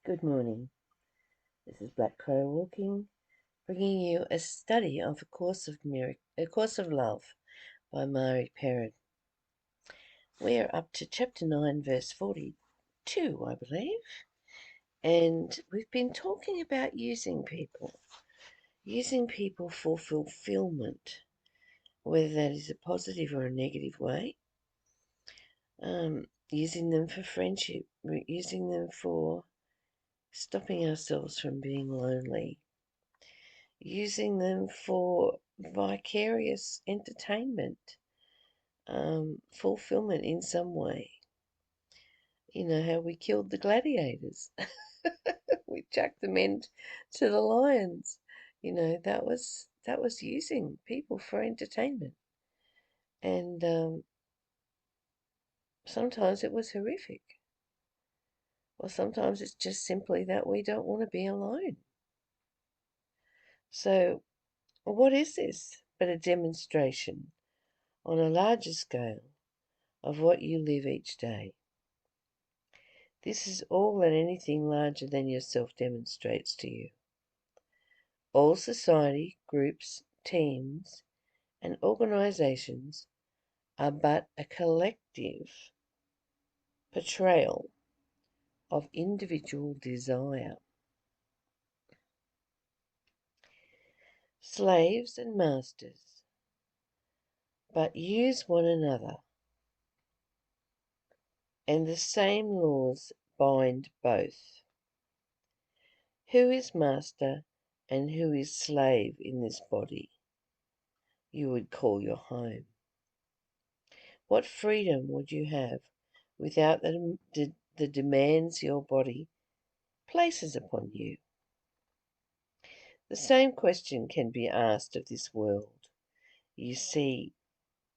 Good morning. This is Black Crow Walking, bringing you a study of A Course of Love by Mari Perron. We are up to chapter 9, verse 42, I believe, and we've been talking about using people for fulfillment, whether that is a positive or a negative way. Using them for friendship, using them for stopping ourselves from being lonely, using them for vicarious entertainment, fulfillment in some way. You know how we killed the gladiators. We chucked them into the lions. That was using people for entertainment. And sometimes it was horrific. Or sometimes it's just simply that we don't want to be alone. So what is this but a demonstration on a larger scale of what you live each day? This is all that anything larger than yourself demonstrates to you. All society, groups, teams, and organizations are but a collective portrayal of individual desire. Slaves and masters, but use one another, and the same laws bind both. Who is master and who is slave in this body you would call your home? What freedom would you have without the demands your body places upon you? The same question can be asked of this world you see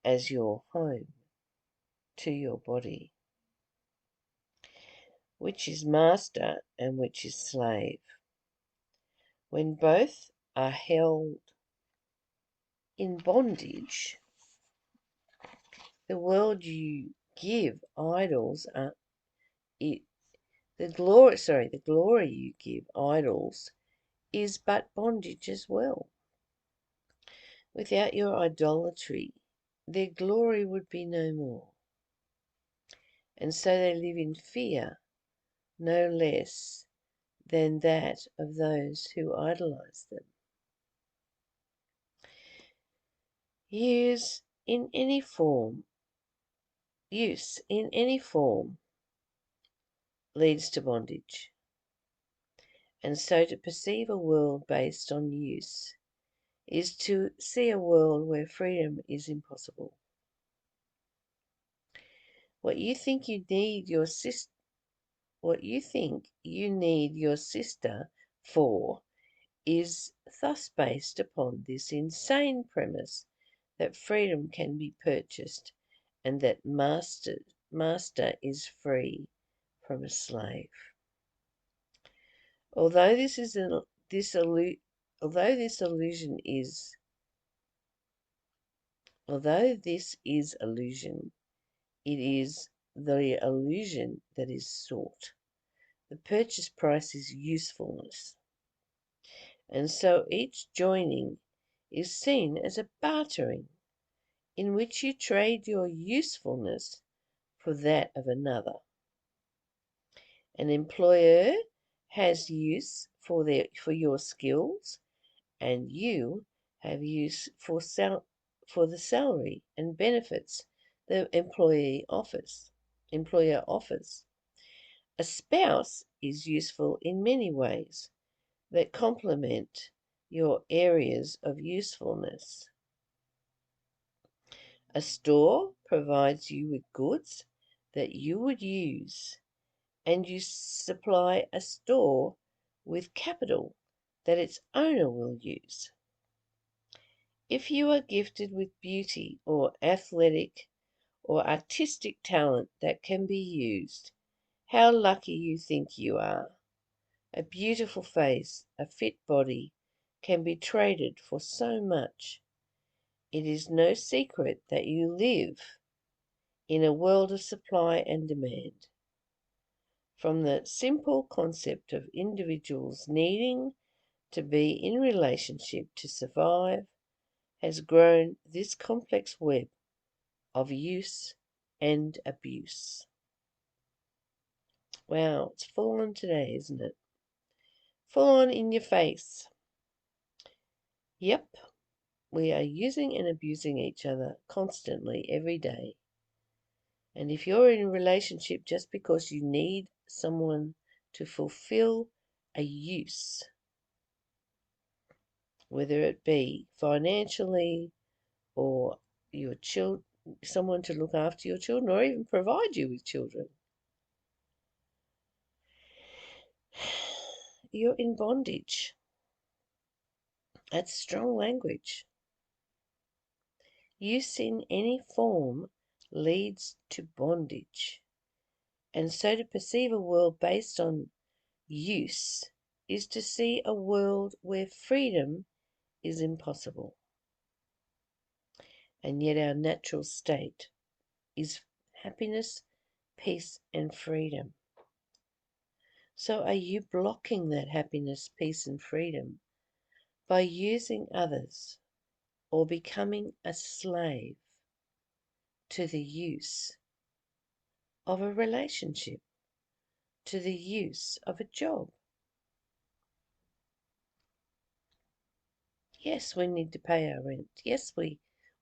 as your home to your body. Which is master and which is slave? When both are held in bondage, the world you give idols the glory you give idols is but bondage as well. Without your idolatry, their glory would be no more. And so they live in fear no less than that of those who idolize them. Use in any form leads to bondage. And so to perceive a world based on use is to see a world where freedom is impossible. What you think you need your sister for is thus based upon this insane premise that freedom can be purchased and that master is free from a slave. Although this illusion it is the illusion that is sought. The purchase price is usefulness. And so each joining is seen as a bartering in which you trade your usefulness for that of another. An employer has use for your skills, and you have use for the salary and benefits the employer offers. A spouse is useful in many ways that complement your areas of usefulness. A store provides you with goods that you would use, and you supply a store with capital that its owner will use. If you are gifted with beauty or athletic or artistic talent that can be used, how lucky you think you are. A beautiful face, a fit body, can be traded for so much. It is no secret that you live in a world of supply and demand. from the simple concept of individuals needing to be in relationship to survive has grown this complex web of use and abuse. Wow, it's full on today, isn't it? Full on in your face. Yep, we are using and abusing each other constantly every day. And if you're in a relationship just because you need someone to fulfill a use, whether it be financially or your someone to look after your children or even provide you with children, you're in bondage. That's strong language. Use in any form leads to bondage. And so to perceive a world based on use is to see a world where freedom is impossible. And yet our natural state is happiness, peace, and freedom. So are you blocking that happiness, peace, and freedom by using others or becoming a slave to the use of a relationship, to the use of a job? Yes, we need to pay our rent. Yes, we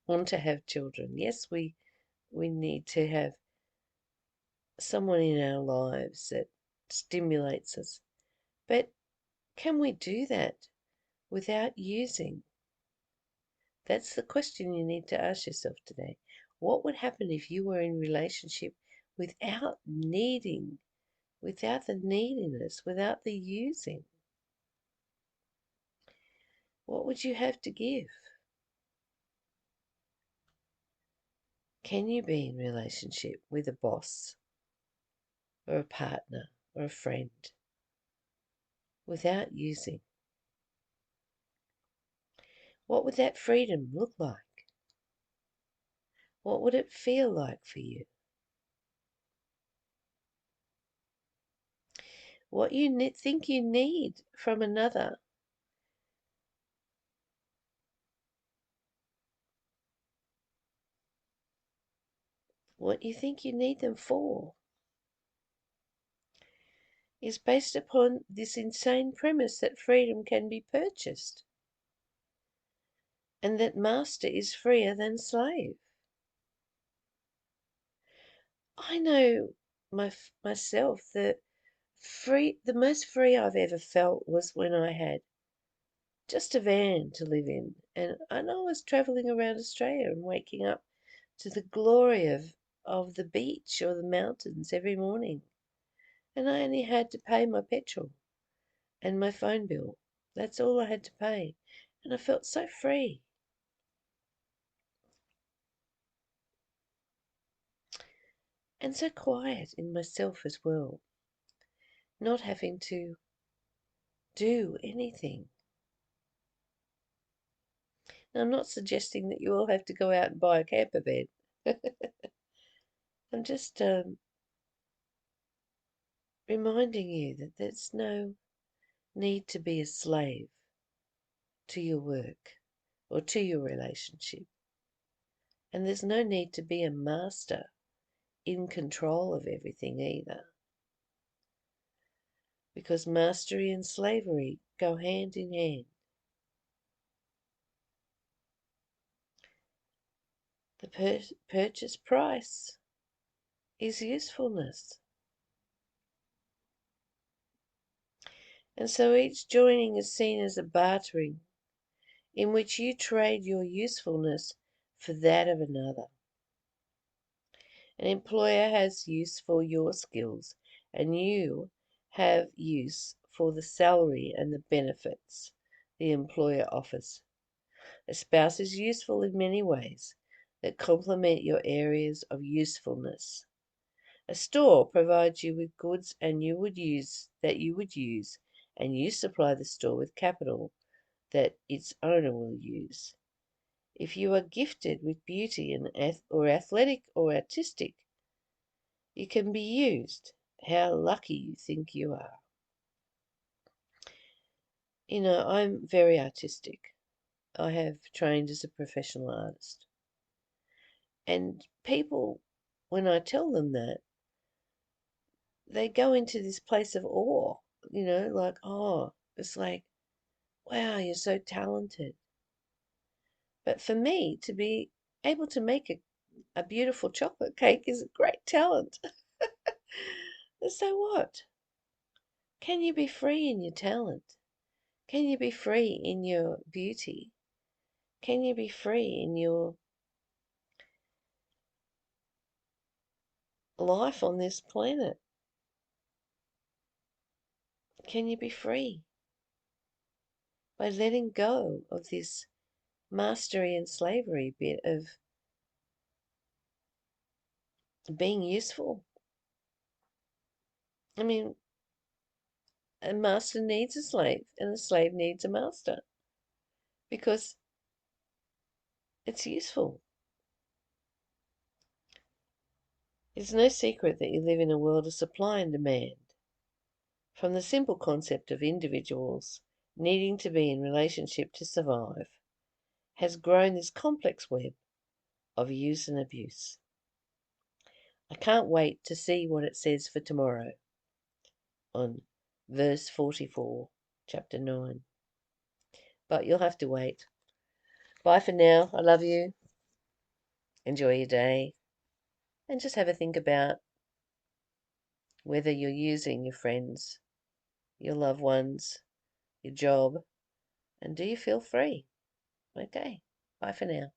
want to have children. Yes, we need to have someone in our lives that stimulates us. But can we do that without using? That's the question you need to ask yourself today. What would happen if you were in relationship without needing, without the neediness, without the using? What would you have to give? Can you be in relationship with a boss or a partner or a friend without using? What would that freedom look like? What would it feel like for you? What you think you need from another, what you think you need them for, is based upon this insane premise that freedom can be purchased and that master is freer than slave. I know myself that the most free I've ever felt was when I had just a van to live in, and I was travelling around Australia and waking up to the glory of the beach or the mountains every morning, and I only had to pay my petrol and my phone bill. That's all I had to pay, and I felt so free. And so quiet in myself as well, not having to do anything. Now, I'm not suggesting that you all have to go out and buy a camper bed. I'm just reminding you that there's no need to be a slave to your work or to your relationship. And there's no need to be a master in control of everything either. Because mastery and slavery go hand in hand. The purchase price is usefulness. And so each joining is seen as a bartering in which you trade your usefulness for that of another. An employer has use for your skills, and you have use for the salary and the benefits the employer offers. A spouse is useful in many ways that complement your areas of usefulness. A store provides you with goods and you would use, and you supply the store with capital that its owner will use. If you are gifted with beauty or athletic or artistic, you can be used how lucky you think you are. You know, I'm very artistic. I have trained as a professional artist. And people, when I tell them that, they go into this place of awe, like, oh, it's like, wow, you're so talented. But for me, to be able to make a beautiful chocolate cake is a great talent. So what? Can you be free in your talent? Can you be free in your beauty? Can you be free in your life on this planet? Can you be free by letting go of this mastery and slavery bit of being useful? I mean, a master needs a slave, and a slave needs a master because it's useful. It's no secret that you live in a world of supply and demand. From the simple concept of individuals needing to be in relationship to survive, has grown this complex web of use and abuse. I can't wait to see what it says for tomorrow on verse 44, chapter 9. But you'll have to wait. Bye for now. I love you. Enjoy your day. And just have a think about whether you're using your friends, your loved ones, your job, and do you feel free? Okay. Bye for now.